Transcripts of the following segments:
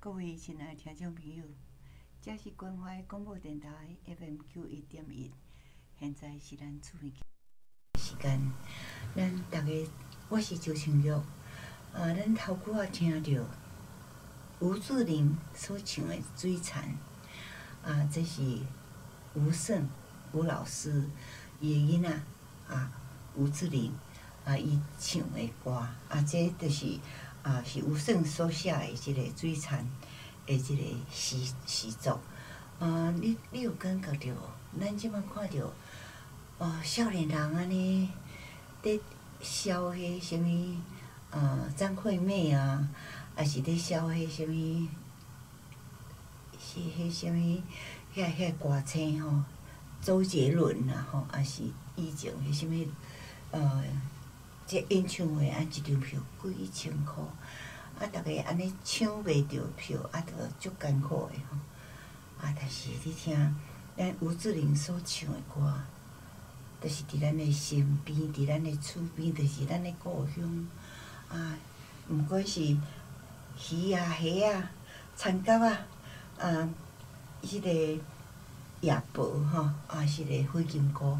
各位亲爱的听众朋友，这是关怀广播电台 FM 91.1，现在是咱厝边时间。咱大家，我是周清玉。咱头拄仔听到吴志玲所唱的《水蝉》，这是吴胜吴老师伊的囡仔吴志玲伊唱的歌这就是是吴胜所写的即个《水蝉》的即个诗作。你有感觉到？咱即摆看到少年人安尼伫烧迄什物张惠妹还是伫烧迄什物是迄什物遐歌星吼，周杰伦还是以前迄什物这演唱会一张票几千箍，逐个安尼抢袂着票，着足艰苦的吼。但是你听咱吴志玲所唱的歌，就是伫咱的身边，伫咱的厝边，就是咱的故乡毋管是鱼虾田蛤迄个夜婆是个火金菇，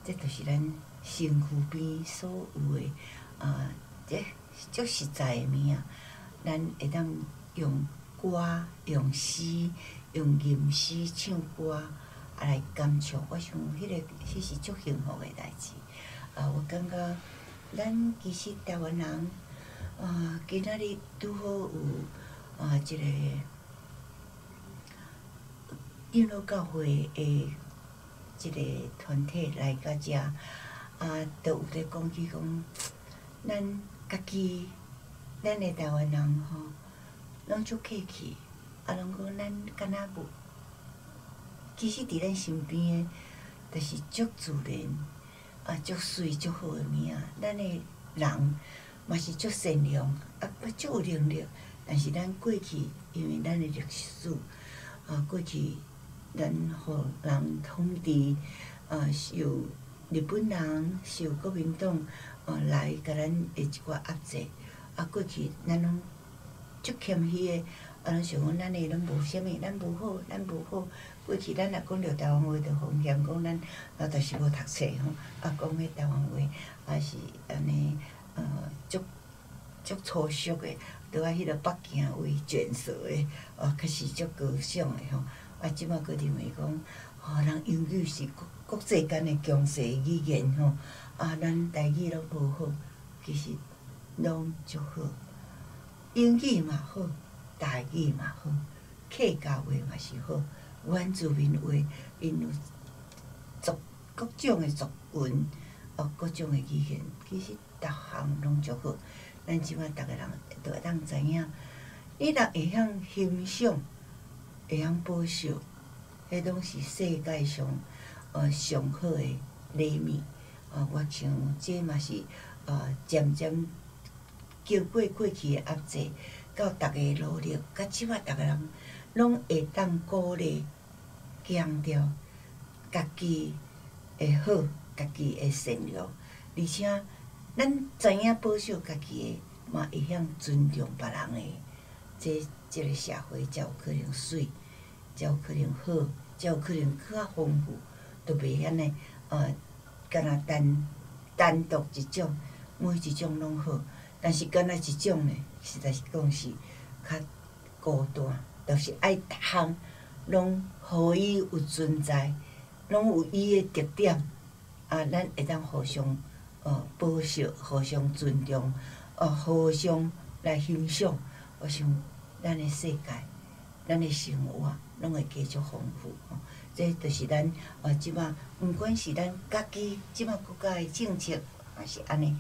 这就是咱身躯边所有的这足实在的物咱会当用歌、用诗、用吟诗唱歌来感触。我想迄是足幸福的代志。我感觉咱其实台湾人今仔日拄好有即个敬老教会的即个团体来到遮。都有咧讲起讲，咱家己，咱的台湾人吼，拢足客气，拢讲咱敢若无，其实伫咱身边的，就是足自然，足水足好的物咱的人嘛是足善良，足有能力。但是咱过去，因为咱的历史，过去咱互人统治，受日本人受国民党来甲咱的一寡压制，过去咱拢足谦虚的，拢想讲咱的拢无啥物，咱无好，咱无好。过去咱若讲着台湾话，着风险讲咱就是无读册吼，讲迄台湾话是安尼足粗俗的，拄迄个北京话卷舌的，确实足高尚的吼。即摆佫认为讲，人英语是国际间的强势语言吼，咱台语拢无好，其实拢足好，英语嘛好，台语嘛好，客家话嘛是好，原住民话因有各种的族群，各种的语言，其实逐项拢足好。咱即摆逐个人都会当知影，你若会晓欣赏，会晓保守，迄拢是世界上上好的礼物。我想这嘛是渐渐经过过去的压制，到逐个努力，到即摆逐个人拢会当鼓励、强调家己的好，家己的善良，而且咱知影保守家己的，嘛会晓尊重别人的，这个社会才有可能水，才有可能好，才有可能更较丰富，都袂遐尼敢若单独一种，每一种拢好，但是敢若一种呢，实在是讲是较孤单，就是爱逐项拢互伊有存在，拢有伊的特点，咱会当互相保守，互相尊重，互相来欣赏。我想咱的世界，咱的生活拢会继续丰富。这就是咱即摆，毋管是咱家己即摆国家的政策，还是安尼，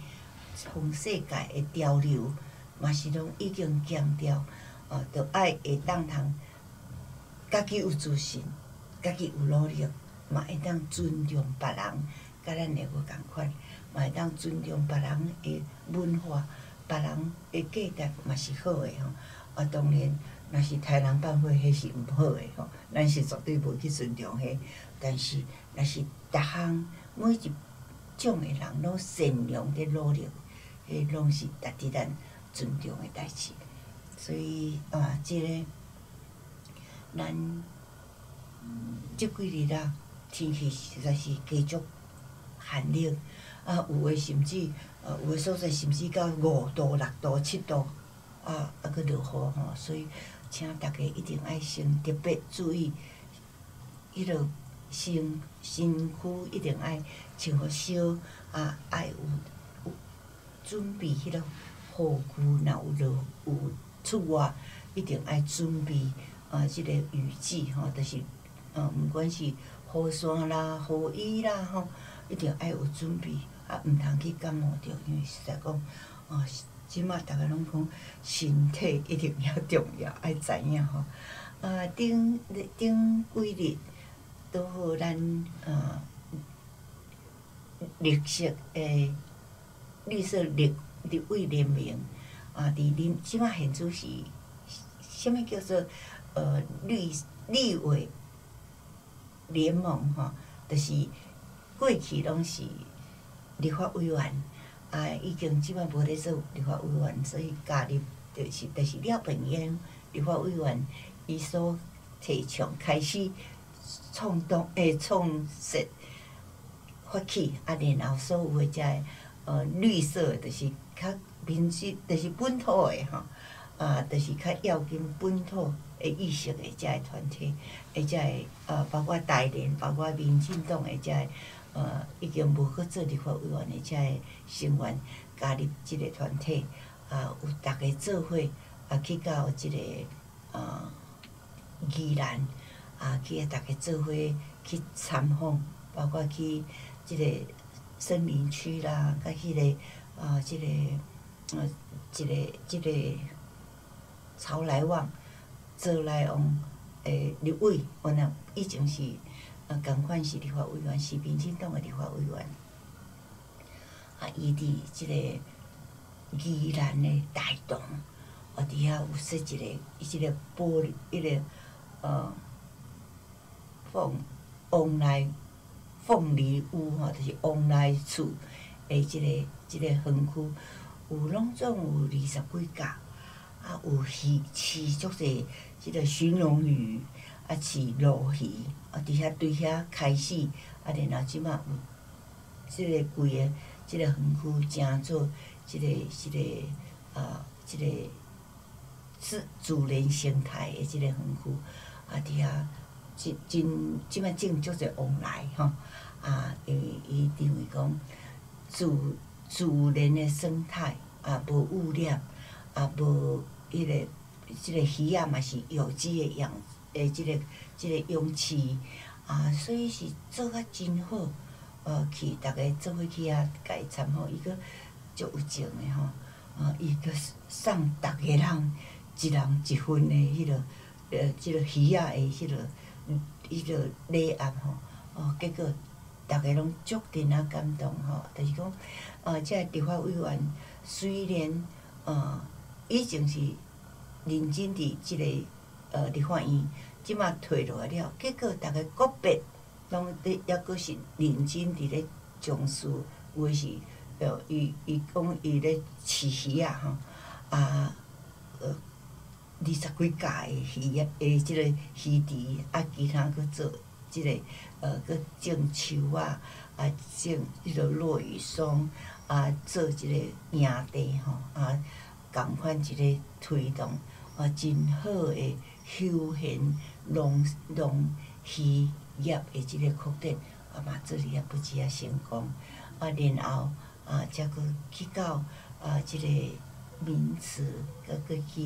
从世界的潮流，嘛是拢已经强调，着爱会当通，家己有自信，家己有努力，嘛会当尊重别人，甲咱的无共款，嘛会当尊重别人的文化，别人的价值嘛是好的吼。当然。若是杀人放火，迄是毋好诶吼，咱是绝对无去尊重迄。但是，若是逐项每一种诶人拢善良伫努力，迄拢是值得咱尊重诶代志。所以即个咱即几日啊，天气实在是加足寒冷，有诶甚至有诶所在甚至到5度、6度、7度，佫落雨吼，所以请大家一定爱先特别注意，迄落身躯一定爱穿好烧，爱有准备迄落护具，若有出外，一定爱准备即个雨具吼，就是毋管是雨伞啦、雨衣啦吼，一定爱有准备，毋通去感冒着，因为实在讲即马逐个拢讲身体一定要重要，爱知影吼。顶几日拄好咱绿色诶，绿色立委联名伫即马现主是啥物叫做立委联盟吼，就是过去拢是立法委员，已经即马无咧做立法委员，所以加入就是廖本燕立法委员伊所提倡开始创设发起，然后所有诶遮绿色就是较民主，就是本土诶吼，就是较要紧本土诶意识诶遮个团体，遮个包括台联，包括民进党诶遮个已经无去做立法委员诶遮个成员加入即个团体，有逐个做伙去到即个宜兰去逐个做伙去参访，包括去即个森林区啦，甲迄个即个潮来旺诶立委，原来以前是共款是立法委员，是民进党诶立法委员，伊伫即个宜兰诶大同，伫遐有设一个即个玻璃凤梨屋吼，就是往来厝诶即个园区，有拢总有20几架，有饲足济即个鲟龙鱼，饲鲈鱼，伫遐对遐开始，然后即马有即个规个即个园区成做即个自然生态诶即个园区，伫遐即摆种足济往来吼，因为伊认为讲自然诶生态无污染，无迄个即个鱼仔嘛是有机诶即个勇气，所以是做甲真好，去逐个做伙去甲伊参访，伊佫足有情诶吼，伊佫送逐个人一人一份诶迄落即个鱼仔诶迄落礼盒吼，结果逐个拢足真感动吼，就是讲遮立法委员虽然以前是认真伫即个立法院，即马退落来了，结果逐个个别拢咧抑阁是认真伫咧从事，有诶是伊讲伊咧饲鱼仔吼，20几架诶鱼仔诶，即个鱼池，其他佫做即个佫种树仔，种迄落落羽松，做即个营地吼，共款一个推动真好诶休闲农渔业诶即个扩展，嘛做哩不止成功，然后则佫去到即个名词，佫去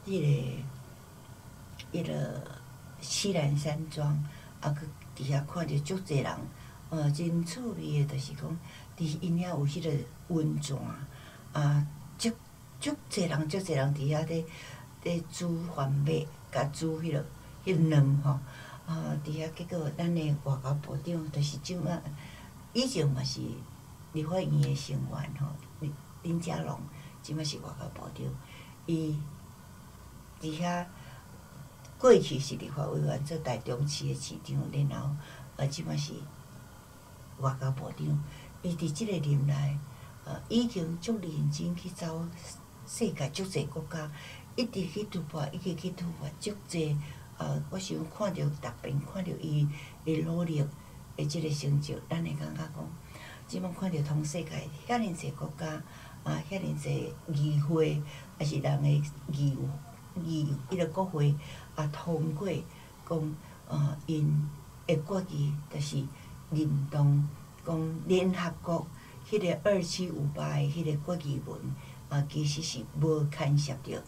迄个西南山庄，佫伫遐看着足济人，真趣味诶，就是讲伫因遐有迄个温泉，足济人伫遐咧煮番麦，甲煮迄落卵吼，伫遐结果咱诶外交部长就是即马以前嘛是立法院诶成员吼，林佳龙即马是外交部长，伊伫遐过去是立法委员，做台中市诶市长，然后即马是外交部长，伊伫即个任内，已经足认真去走世界足济国家，一直去突破，一直去突破，足济我想看着逐边看着伊的努力的即个成就，咱会感觉讲，即摆看着通世界遐尼济国家遐尼济议会，还是人的迄个国会通过讲因的决议，就是认同讲联合国迄个2758的迄个决议文其实是无牵涉着，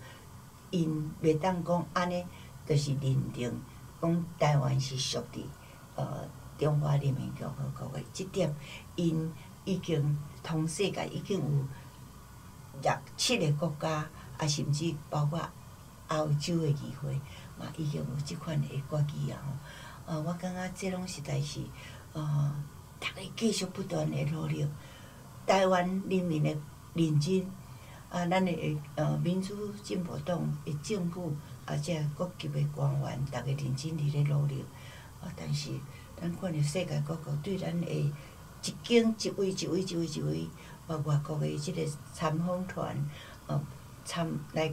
因袂当讲安尼，就是认定讲台湾是属伫中华人民共和国的，即点因已经通世界已经有7个国家，甚至包括欧洲的议会嘛，已经有即款的决议我感觉这拢实在是大家继续不断的努力，台湾人民的认真咱的民主进步党的政府这各级的官员，大家认真伫咧努力但是咱看着世界各国对咱的一间一位外国的即个参访团来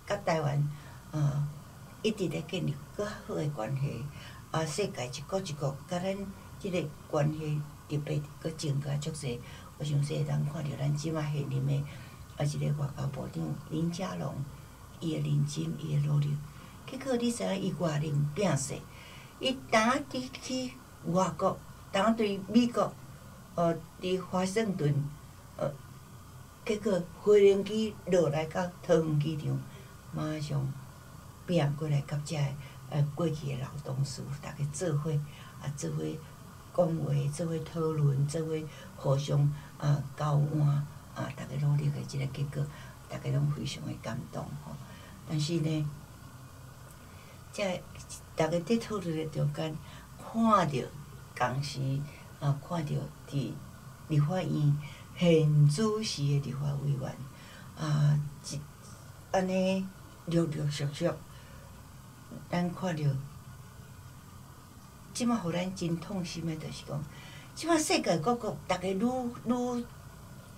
甲台湾一直咧建立更好的关系世界一个甲咱即个关系特别搁增加足济。我相信咱看着咱即摆现任的一个外交部长林佳龙，伊的认真，伊的努力。结果你知影伊外任拼势，伊当去外国，当对美国伫华盛顿结果飞行机落来到桃园机场，马上拼过来甲遮个过去的老同事，大家做伙做伙讲话，做伙讨论，做伙互相交换大家努力的即个结果，大家拢非常的感动但是呢，大家伫讨论的中间，看着当时看着伫立法院现主席的立法委员安尼陆陆续续，咱看着，即摆互咱真痛心的，就是讲，即摆世界各国大家愈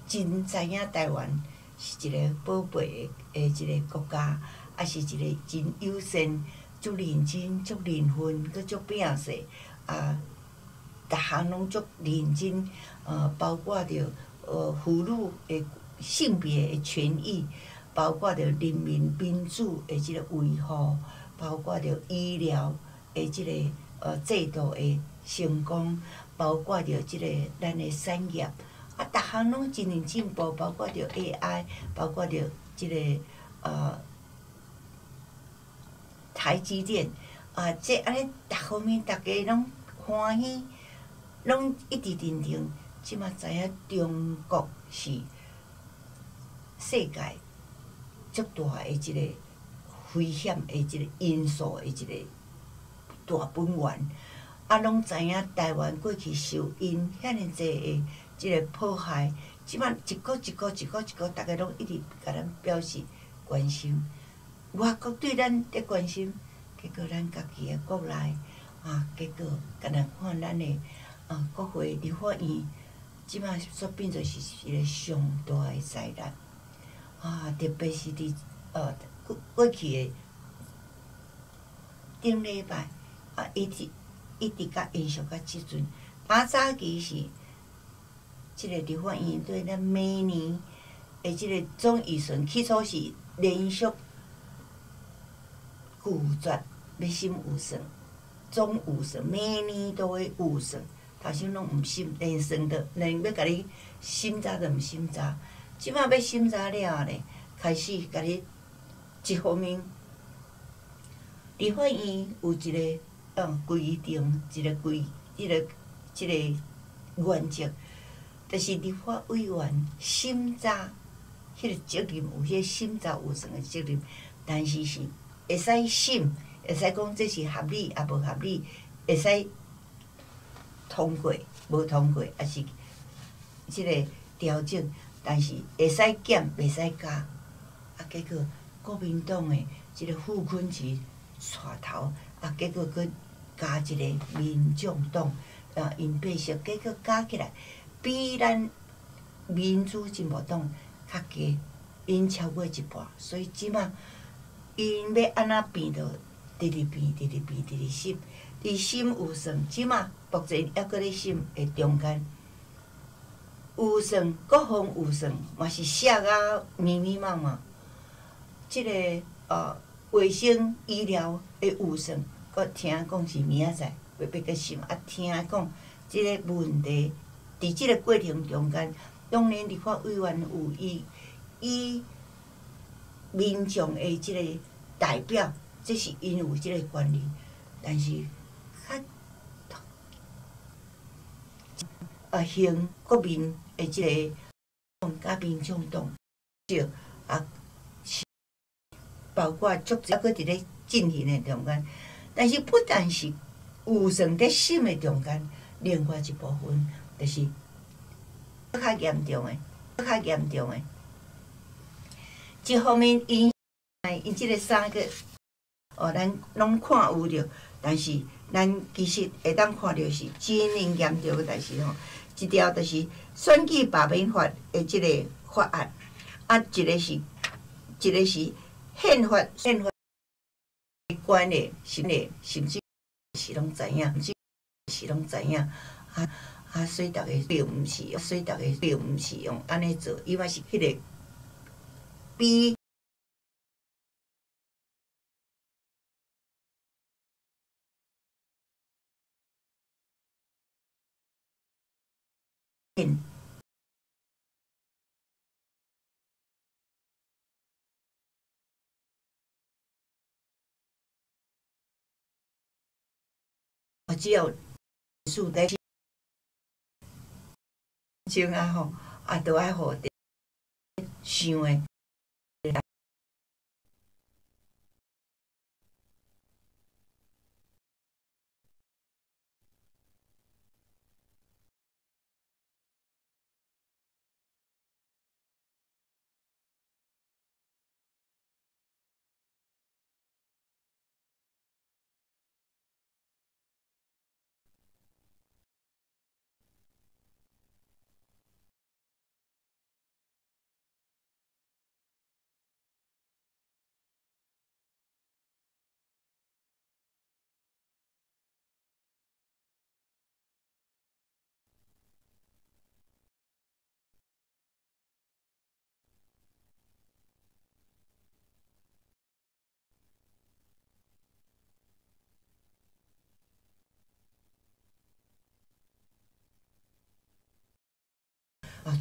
真知影台湾是一个宝贝的一个国家，是一个真友善、足认真、足认份、佮足拼势逐项拢足认真包括着妇女的性别的权益，包括着人民民主的即个维护，包括着医疗的即个制度的成功，包括着即个咱的产业逐项拢真正进步，包括着 AI， 包括着即个台积电这安尼逐方面大家拢欢喜，拢一直认定，即马知影中国是世界足大的一个危险的一个因素的一个大本源，拢知影台湾过去受因遐尼济的即个迫害，即摆一个，大家拢一直甲咱表示关心。外国对咱的关心，结果咱家己的国内结果敢若看咱的国会立法院，即摆煞变做是一个上大的灾难特别是伫过去的顶礼拜一直甲延续到即阵，早期是即个立法院对咱每年的即个总预算，起初是连续拒绝要审预算，总预算每年都会预算，头先拢毋审，连算着，连要甲你审查都毋审查。即摆要审查了呢，开始甲你一方面，立法院有一个规定，即个原则，就是立法委员审查迄个责任，有迄个审查预算的责任，但是是会使审，会使讲这是合理也无合理，会使通过无通过，也是即个调整，但是会使减，袂使加。结果国民党的即个傅昆萁带头，结果佮加一个民众党因配色，结果加起来比咱民主进步党较低，因超过一半，所以即摆因要安怎变，着直直变，直直变，直直心，伫心有算，即马目前还搁咧心的中间。有算，各方有算，嘛是写啊密密麻麻。即个卫生医疗的有算，搁听讲是明仔载要搁审，听讲即个问题，伫即个过程中间，当然立法委员有伊民众的即个代表，这是因有即个权利，但是行国民的即个甲民众党少包括足还搁伫咧进行的中间，但是不但是有算伫审的中间，另外一部分就是搁较严重的，一方面因即个三个咱拢看有着，但是咱其实会当看着是真严重的代志吼。一条就是选举罢免法的即个法案，一个是宪法关的，甚至是拢知影，所以逐个并毋是用安尼做，伊嘛是迄个比只要数在种吼，都爱互想的。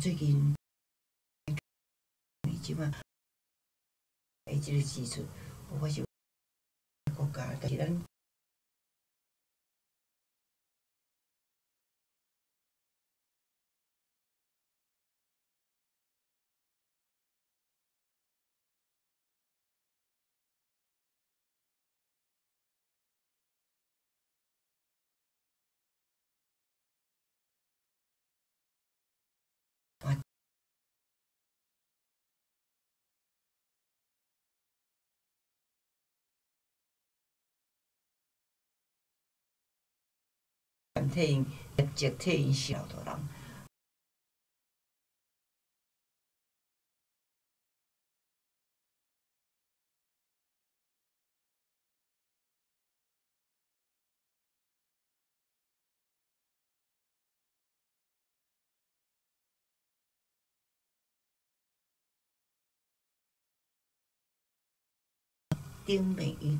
最近即马的即个支出，我是国家，但是咱替因业绩替因是老大人。顶面伊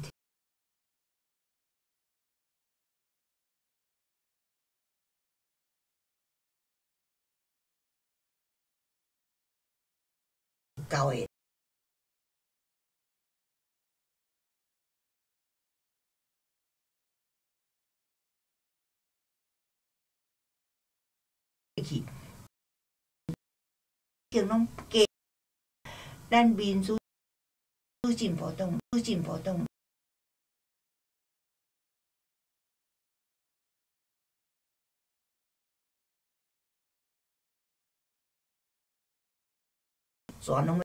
高的，去，经拢加，咱民主进步党全拢